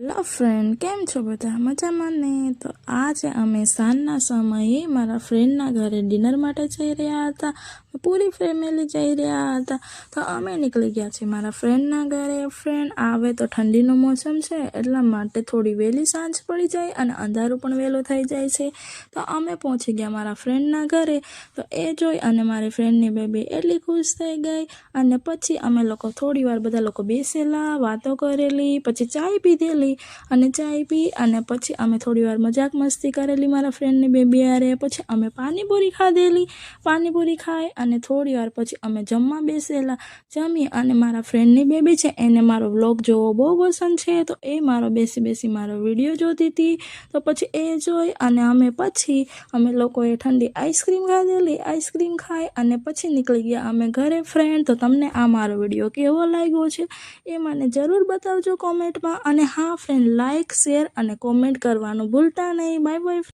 Hello friend, કેમ છો બધા? મજામાં ને? તો આજે અમે સાંજના સમયે મારા ફ્રેન્ડના ઘરે ડિનર માટે જઈ રહ્યા હતા. પૂરી ફેમિલી જઈ રહ્યા હતા. તો અમે નીકળી ગયા છીએ મારા ફ્રેન્ડના ઘરે. ફ્રેન્ડ આવે તો ઠંડીનો મોસમ છે એટલા માટે થોડી વહેલી સાંજ પડી જાય અને અંધારું પણ વહેલું થઈ જાય છે. તો અમે પહોંચી ગયા મારા ફ્રેન્ડના ઘરે. તો એ જોઈ અને મારી ફ્રેન્ડની બેબી એટલી ખુશ થઈ ગઈ. અને પછી અમે લોકો થોડી વાર બધા લોકો બેસેલા, વાતો કરેલી, પછી ચાય પીધેલી. અને ચાય પી અને પછી અમે થોડી વાર મજાક મસ્તી કરેલી મારા ફ્રેન્ડની બેબી હારે. પછી અમે પાણીપુરી ખાધેલી. પાણીપુરી ખાઈ અને થોડી વાર પછી અમે જમવા બેસેલા. જમી અને મારા ફ્રેન્ડની બેબી છે એને મારો વ્લોગ જોવો બહુ પસંદ છે. તો એ મારો બેસી મારો વિડીયો જોતી હતી. તો પછી એ જોઈ અને અમે લોકોએ ઠંડી આઈસ્ક્રીમ ખાધેલી. આઈસ્ક્રીમ ખાઈ અને પછી નીકળી ગયા અમે ઘરે. ફ્રેન્ડ, તો તમને આ મારો વિડીયો કેવો લાગ્યો છે એ મને જરૂર બતાવજો કોમેન્ટમાં. અને હા ફ્રેન્ડ, લાઇક, શેર અને કોમેન્ટ કરવાનું ભૂલતા નહીં. Bye bye.